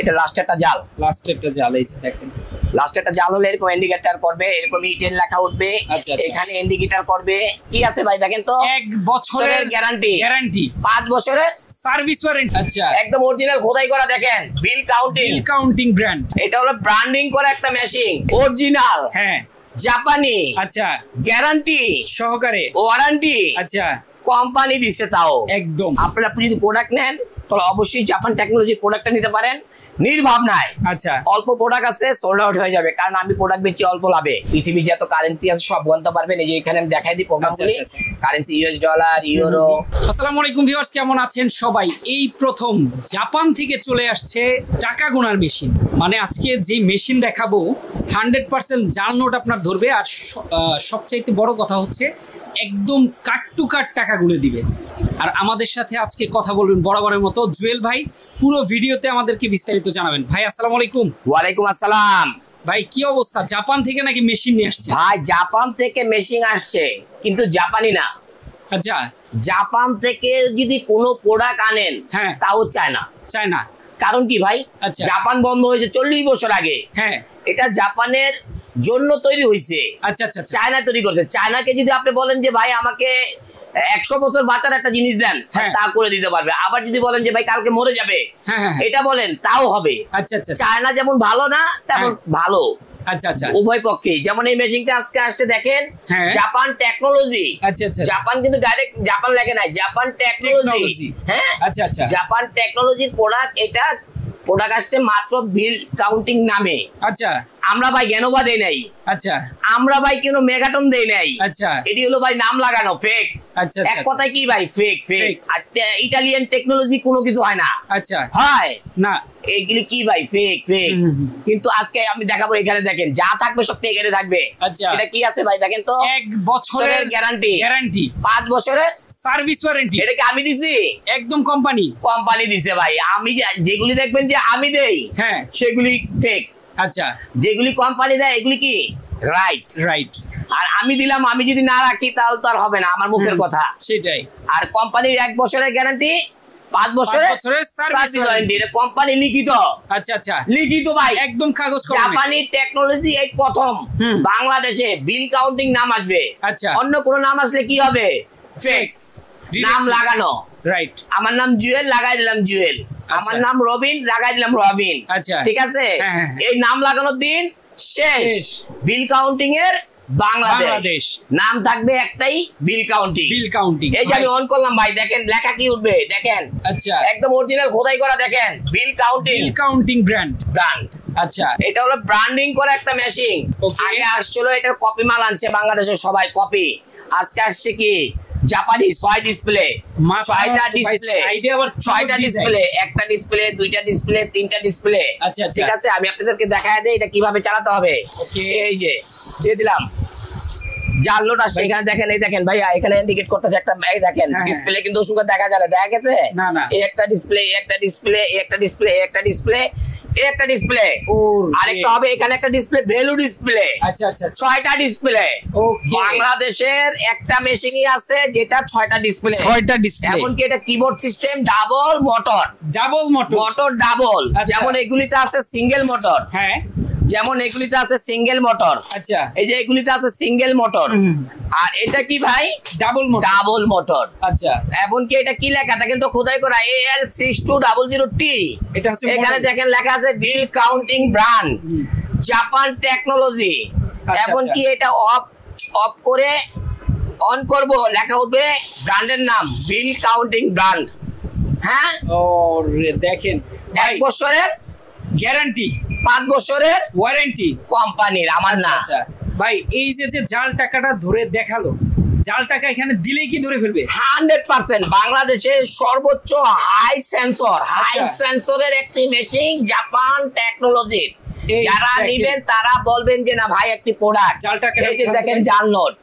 এটা লাস্টেরটা জাল, লাস্টেরটা জাল। এই যে দেখেন লাস্টেরটা জাল হলে এরকম ইন্ডিকেটর করবে, এরকম ইটেল লেখা উঠবে, এখানে ইন্ডিকেটর করবে। কি আছে ভাই দেখেন তো, 1 বছরের গ্যারান্টি, 5 বছরের সার্ভিস ওয়ারেন্টি। আচ্ছা, একদম অরিজিনাল খোদাই করা। দেখেন বিল কাউন্টিং ব্র্যান্ড। এটা হলো ব্র্যান্ডিং করা একটা মেশিন, অরিজিনাল, হ্যাঁ, জাপানি। আচ্ছা, গ্যারান্টি সহকারে, ওয়ারেন্টি, আচ্ছা, কোম্পানি দিচ্ছে তাও একদম। আপনারা যদি প্রোডাক্ট নেন তাহলে অবশ্যই জাপান টেকনোলজি প্রোডাক্টটা নিতে পারেন নির্ভাবনায়। আচ্ছা, অল্প প্রোডাক্ট আছে, সোল্ড আউট হয়ে যাবে, কারণ আমি প্রোডাক্ট বেচি অল্প লাভে। পৃথিবীর যত কারেন্সি আছে সব গণতে পারবেন। এই যে এখানে আমি দেখাই দিই প্রোগ্রামগুলি, কারেন্সি ইউএস ডলার, ইউরো। আসসালামু আলাইকুম ভিউয়ার্স, কেমন আছেন সবাই? এই প্রথম জাপান থেকে চলে আসছে টাকা গোনার মেশিন। মানে আজকে যে মেশিন দেখাবো 100% জাল নোট আপনার ধরবে। আর সবচাইতে বড় কথা হচ্ছে একদম কাট টু কাট টাকা গুনে দিবে। আর আমাদের সাথে আজকে কথা বলবেন বরাবরের মতো জুয়েল ভাই। পুরো ভিডিওতে আমাদেরকে বিস্তারিত জানাবেন। ভাই আসসালামু আলাইকুম। ওয়ালাইকুম আসসালাম। ভাই কি অবস্থা? জাপান থেকে নাকি মেশিন নিয়ে আসছে? ভাই জাপান থেকে মেশিন আসছে, কিন্তু জাপানি না। আচ্ছা, জাপান থেকে যদি কোনো প্রোডাক্ট আনেন, হ্যাঁ, তাও চায়না। কারণ কি ভাই? আচ্ছা, জাপান বন্ধ হয়েছে 40 বছর আগে। হ্যাঁ, এটা জাপানের জন্য তৈরি হয়েছে। আচ্ছা আচ্ছা, চায়না তৈরি করছে। চায়নাকে যদি আপনি বলেন যে ভাই আমাকে 100 বছর বাঁচার একটা জিনিস দেন, তা করে দিতে পারবে। আবার যদি বলেন যে ভাই কালকে মরে যাবে, এটা বলেন, তাও হবে। আচ্ছা আচ্ছা, চায়না যেমন ভালো না তেমন ভালো। আচ্ছা আচ্ছা, উভয় পক্ষে। যেমন এই মেশিনটা আজকে আসছে দেখেন, জাপান টেকনোলজি। আচ্ছা আচ্ছা, জাপান কিন্তু ডাইরেক্ট জাপান লেখে নাই, জাপান টেকনোলজি। হ্যাঁ, আচ্ছা আচ্ছা, জাপান টেকনোলজির প্রোডাক্ট। এটা প্রোডাক্ট আসছে মাত্র বিল কাউন্টিং নামে। আচ্ছা, আমরা ভাই জ্ঞানবা দেই নাই। আচ্ছা, আমরা ভাই কোনো মেগাটন দেই নাই। আচ্ছা, এটি হলো ভাই নাম লাগানো, ফেক। আচ্ছা, এক কথায় কি ভাই, ফেক। আর ইটালিয়ান টেকনোলজি কোনো কিছু হয় না। আচ্ছা, হয় না, এইগুলি কি ভাই, ফেক। কিন্তু আজকে আমি দেখাবো, এখানে দেখেন যা থাকবে সব ফেক এর থাকবে। আচ্ছা, এটা কি আছে ভাই দেখেন তো, 1 বছরের গ্যারান্টি, 5 বছরের সার্ভিস ওয়ারেন্টি। এটা কি আমি দিছি? একদম কোম্পানি দিছে ভাই। আমি যেগুলি দেখবেন যে আমি দেই, হ্যাঁ, সেগুলি ফেক। আচ্ছা, যেগুলি কোম্পানি দেয় এগুলি কি রাইট। আর আমি দিলাম, আমি যদি না রাখি তাহলে তো আর হবে না, আমার মুখের কথা সেটাই। আর কোম্পানির 1 বছরের গ্যারান্টি, 5 বছরের সার্ভিস ওয়ারেন্টি। এটা কোম্পানি লিখিত। আচ্ছা আচ্ছা, লিখিত ভাই, একদম কাগজ কলমে। জাপানি টেকনোলজি এই প্রথম বাংলাদেশে বিল কাউন্টিং নাম আসবে। আচ্ছা, অন্য কোন নাম আসলে কি হবে? ফেক নাম লাগানো। রাইট, আমার নাম জুয়েল, লাগাই দিলাম জুয়েল। আমার নাম রবিন, লাগাই দিলাম রবিন। আচ্ছা, ঠিক আছে। এই নাম লাগানোর দিন শেষ। বিল কাউন্টিং এর বাংলাদেশ নাম থাকবে একটাই, বিল কাউন্টিং। এই যে আমি অন করলাম ভাই, দেখেন লেখা কি উঠবে দেখেন। আচ্ছা, একদম অরিজিনাল খোদাই করা। দেখেন বিল কাউন্টিং ব্র্যান্ড। আচ্ছা, এটা হলো ব্র্যান্ডিং করা একটা মেশিন। আগে আসছিল এটার কপি মাল আনছে বাংলাদেশের সবাই, কপি। আজকে আসছে কি জাপানি 6 ডিসপ্লে, 6টা ডিসপ্লে, একটা ডিসপ্লে, 2টা ডিসপ্লে, 3টা ডিসপ্লে। আচ্ছা, ঠিক আছে, আমি আপনাদেরকে দেখায় দেই এটা কিভাবে চালাতে হবে। এই যে দিয়ে দিলাম জাল নোট আসছে। এখানে দেখেন, এই দেখেন ভাইয়া, এখানে ইন্ডিকেট করতেছে একটা, এই দেখেন ডিসপ্লে কিন্তু সুন্দর দেখা যায় না, দেখা গেছে? না, এই একটা ডিসপ্লে, একটা ডিসপ্লে, একটা ডিসপ্লে, একটা ডিসপ্লে, একটা ডিসপ্লে, আরেকটা হবে এখানে একটা ডিসপ্লে, ভ্যালু ডিসপ্লে। আচ্ছা আচ্ছা, 6টা ডিসপ্লে। বাংলাদেশের একটা মেশিনই আছে যেটা 6টা ডিসপ্লে। এমনকি এটা কিবোর্ড সিস্টেম, ডাবল মোটর। যেমন এগুলিতে আছে সিঙ্গেল মোটর। হ্যাঁ, যেমন এগুলিতে আছে সিঙ্গেল মোটর। আচ্ছা, এই যে এগুলিতে আছে সিঙ্গেল মোটর। আর এটা কি ভাই? Double motor. আচ্ছা, এমনকি এটা কি লেখা থাকে কিন্তু খোদাই করা, AL6200T। এটা হচ্ছে, এখানে দেখেন লেখা আছে বিল কাউন্টিং ব্র্যান্ড, জাপান টেকনোলজি। এমনকি এটা অফ করে অন করব, লেখা উঠবে ব্র্যান্ডের নাম, বিল কাউন্টিং ব্র্যান্ড। হ্যাঁ, দেখেন 1 বছরের গ্যারান্টি, 5 বছরের ওয়ারেন্টি কোম্পানির, আমার না। আচ্ছা ভাই, এই যে জাল টাকাটা ধরে দেখালো, জাল টাকা এখানে দিলেই কি ধরে ফেলবে? 100%। বাংলাদেশের সর্বোচ্চ হাই সেন্সরের একটি মেশিন, জাপান টেকনোলজি। যারা নিবেন তারা বলবেন যে না ভাই একটি প্রোডাক্ট। এই যে দেখেন জাল নোট,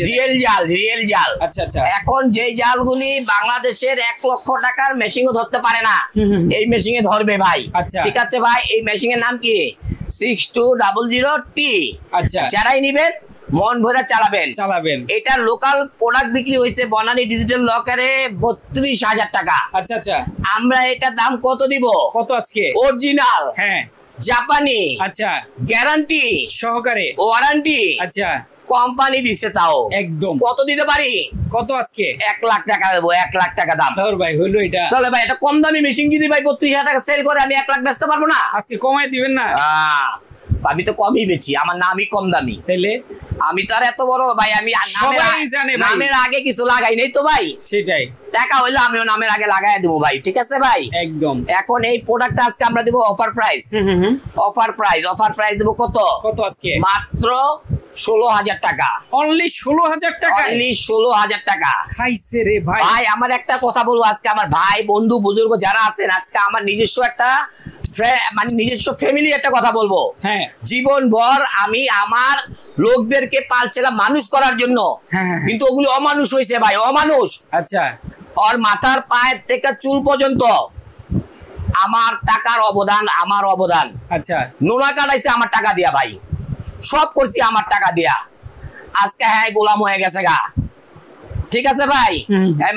রিয়েল জাল। আচ্ছা আচ্ছা, এখন যে জালগুলি বাংলাদেশের 1 লক্ষ টাকার মেশিনও ধরতে পারে না, এই মেশিনে ধরবে ভাই। আচ্ছা, ঠিক আছে ভাই, এই মেশিনের নাম কি? 6200T। আচ্ছা, যারাই নিবেন মন ভরে চালাবেন। এটার লোকাল প্রোডাক্ট বিক্রি হয়েছে বনানী ডিজিটাল লকারে 32,000 টাকা। আচ্ছা আচ্ছা, আমরা এটা দাম কত দিব? কত আজকে? অরিজিনাল, হ্যাঁ, জাপানি, আচ্ছা, গ্যারান্টি সহকারে, ওয়ারেন্টি, আচ্ছা, কোম্পানি দিচ্ছে তাও একদম। কত দিতে পারি? কত আজকে? 1 লাখ টাকা দেবো। 1 লাখ টাকা দাম। ধর ভাই, হলো এটা। তাহলে ভাই এটা কম দামি মেশিন যদি ভাই 32,000 টাকা সেল করে আমি 1 লাখ বেচতে পারবো না? আজকে কমাই দিবেন না? আমি তো কমই বেচি, আমার নামই কম দামি। তাইলে আমি তো আর এত বড় ভাই, আমি সবাই জানে ভাই, নামের আগে কিছু লাগাই নাই তো ভাই। সেটাই, টাকা হইলে আমিও নামের আগে লাগাই দেবো ভাই, ঠিক আছে ভাই? একদম। এখন এই প্রোডাক্টটা আজকে আমরা দেবো অফার প্রাইস। অফার প্রাইস দেবো কত? কত আজকে? মাত্র 16,000 টাকা। অনলি 16,000 টাকা? অনলি 16,000 টাকা। খাইছে রে ভাই। ভাই আমার একটা কথা বলবো, আজকে আমার ভাই বন্ধু বুজুর্গ যারা আছেন, আজকে আমার নিজস্ব একটা মানে নিজস্ব ফ্যামিলি একটা কথা বলবো। হ্যাঁ, জীবন ভর আমি আমার লোকদেরকে পালছিলাম মানুষ করার জন্য, কিন্তু ওগুলো অমানুষ হয়েছে ভাই, অমানুষ। আচ্ছা, ওর মাথার পায়ের থেকে চুল পর্যন্ত আমার টাকার অবদান, আমার অবদান। আচ্ছা, নোনা কাটাইছে আমার টাকা দিয়া ভাই, সব করছি আমার টাকা দিয়া। আজকে হ্যাঁ গোলাম হয়ে গেছে গা, ঠিক আছে ভাই?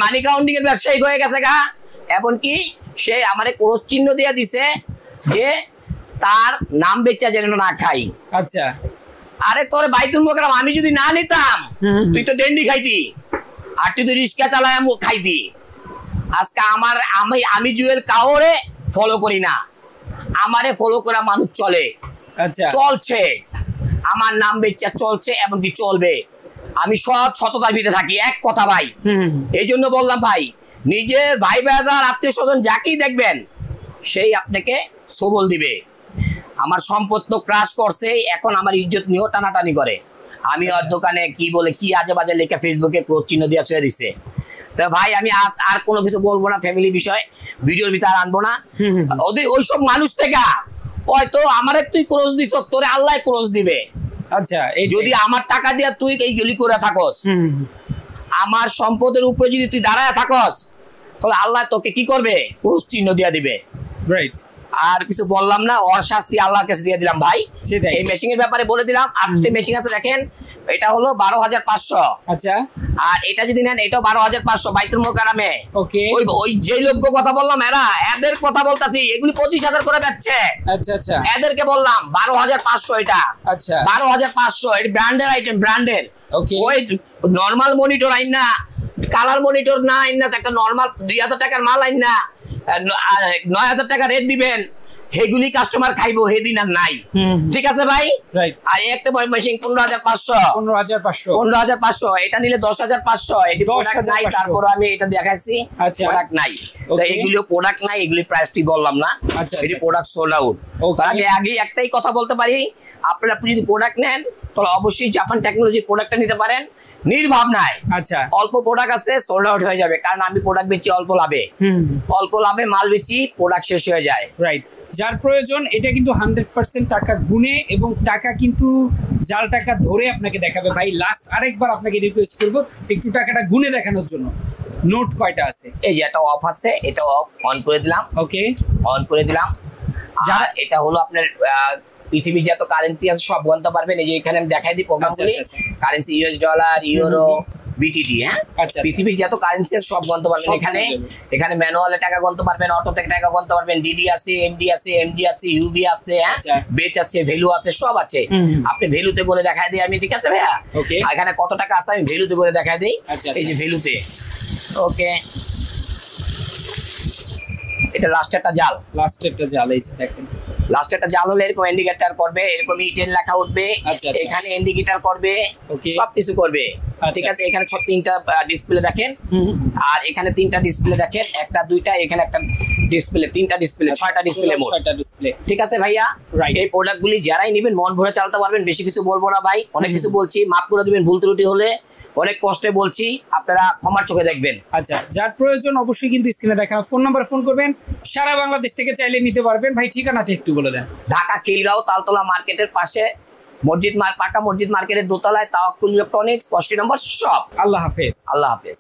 মানি কাউন্টিং এর ব্যবসায়িক হয়ে গেছে গা। এমনকি সে আমারে ক্রস চিহ্ন দিয়ে দিছে যে তার নাম বেচা যেন না খাই। আচ্ছা, আরে তোর বাইতুল মোকাররম আমি যদি না নিতাম, তুই তো ডেন্ডি খাইতি, আর তুই তো রিক্সা চালায় খাইতি। আজকে আমি জুয়েল কাউরে ফলো করি না, আমারে ফলো করা মানুষ চলে। আচ্ছা, চলছে, আমার নাম বেচা চলছে, এমনকি চলবে। আমি সততার ভিতরে থাকি, এক কথা ভাই। এই জন্য বললাম ভাই, নিজের ভাই ব্রাদার আত্মীয় স্বজন যাকেই দেখবেন সেই আপনাকে সবল দিবে। আমার সম্পদ তো ক্রাশ করছে, এখন আমার ইজ্জত নিয়েও টানাটানি করে। আমি ওর দোকানে কি বলে কি আজে বাজে লেখা ফেসবুকে ক্রোধ চিহ্ন দিয়ে ছেড়ে দিছে। তো ভাই আমি আর কোনো কিছু বলবো না, ফ্যামিলি বিষয় ভিডিওর ভিতরে আর আনবো না। ওদের ওইসব মানুষ থেকে হয়তো আমারে তুই ক্রোজ দিছ, তোরে আল্লাহ ক্রোজ দিবে। আচ্ছা, যদি আমার টাকা দিয়ে তুই এইগুলি করে থাকস, আমার সম্পদের উপরে যদি তুই দাঁড়ায় থাকস, তাহলে আল্লাহ তোকে কি করবে? ক্রোজ চিহ্ন দিয়ে দিবে। রাইট। আর কিছু বললাম না, ওর শাস্তি আল্লাহর কাছে দিয়ে দিলাম ভাই। এই মেশিং এর ব্যাপারে বলে দিলাম। আরেকটা মেশিং আছে দেখেন, এটা হলো 12,500। আচ্ছা, আর এটা যদি নেন এটাও 12,500 বাইতুল মোকাররমে। ওকে, ওই যে লোক কথা বললাম এদের কথা বলতাছি, এগুলি 25,000 করে বেচছে। আচ্ছা আচ্ছা, এদেরকে বললাম 12,500 এটা। আচ্ছা, 12,500 এটা ব্র্যান্ডের আইটেম, ব্র্যান্ডের। ওকে, ওই নরমাল মনিটর আইন না, কালার মনিটর না আইন না, একটা নরমাল 2,000 টাকার মাল আইন না 9,000 টাকা রেট দিবেন, হেগুলি কাস্টমার খাইবো, হেদিন আর নাই। ঠিক আছে ভাই? আর একটা মেশিন 15,500। 15,500 এটা নিলে 10,500। এটি প্রোডাক্ট নাই, তারপর আমি এটা দেখাচ্ছি প্রোডাক্ট নাই। এগুলো প্রোডাক্ট নাই, এগুলি প্রাইসটি বললাম না, এটি প্রোডাক্ট সোল্ড আউট। আমি আগে একটাই কথা বলতে পারি, আপনারা যদি প্রোডাক্ট নেন তাহলে অবশ্যই জাপান টেকনোলজি প্রোডাক্টটা নিতে পারেন নির্ভাবনায়। আচ্ছা, অল্প প্রোডাক্ট আছে, সোল্ড আউট হয়ে যাবে, কারণ আমি প্রোডাক্ট বেচি অল্প লাভে। অল্প লাভে মাল বেচি, প্রোডাক্ট শেষ হয়ে যায়। রাইট। যার প্রয়োজন এটা কিন্তু 100% টাকা গুনে এবং টাকা কিন্তু জাল টাকা ধরে আপনাকে দেখাবে। ভাই লাস্ট আরেকবার আপনাকে রিকোয়েস্ট করবো একটু টাকাটা গুনে দেখানোর জন্য। নোট কয়টা আছে? এই যে একটা অফ আছে, এটা অন করে দিলাম। ওকে, অন করে দিলাম। যা এটা হলো আপনার পৃথিবীর যত কারেন্সি আছে সব গণতে পারবেন। এই যে এখানে আমি দেখাই দিই প্রোগ্রামগুলি, currency US dollar, euro, BTD. হ্যাঁ, পৃথিবীর যত কারেন্সি আছে সব গণতে পারবেন এখানে। এখানে ম্যানুয়ালে টাকা গণতে পারবেন, অটো থেকে টাকা গণতে পারবেন, ডিডি আছে, এমডি আছে, এমজি আছে, ইউবি আছে, বেচ আছে, ভ্যালু আছে, সব আছে। আপনি ভ্যালুতে করে দেখাই দিই আমি, ঠিক আছে ভাইয়া? এখানে কত টাকা আছে আমি ভ্যালুতে করে দেখাই দিই। এই যে ভ্যালুতে, ওকে, এটা লাস্টেরটা জাল, এই যে দেখেন লাস্টেরটা জাল হলে এরকম ইন্ডিকেটর করবে, এরকম E10 লেখা উঠবে, এখানে ইন্ডিকেটর করবে, সবকিছু করবে। ঠিক আছে, এখানে তিনটা ডিসপ্লে দেখেন, আর এখানে তিনটা ডিসপ্লে দেখেন, একটা দুইটা, এখানে একটা ডিসপ্লে, তিনটা ডিসপ্লে, 6টা ডিসপ্লে মোট। ঠিক আছে ভাইয়া? এই প্রোডাক্টগুলি যারাই নেবেন মন ভরে চালাতে পারবেন। বেশি কিছু বলবো না ভাই, অনেক কিছু বলছি, মাফ করে দিবেন ভুল ত্রুটি হলে, অনেক কষ্টে বলছি, আপনারা ক্ষমার চোখে দেখবেন। আচ্ছা, যার প্রয়োজন অবশ্যই কিন্তু স্ক্রিনে দেখা ফোন নাম্বার ফোন করবেন, সারা বাংলাদেশ থেকে চাইলে নিতে পারবেন। ভাই ঠিকানাটা একটু বলে দেন। ঢাকা খিলগাঁও তালতলা মার্কেটের পাশে মসজিদ পাকা মসজিদ মার্কেটের দোতলায় তাওয়াক্কুল ইলেকট্রনিক্স 65 নম্বর শপ। আল্লাহ হাফেজ। আল্লাহ হাফেজ।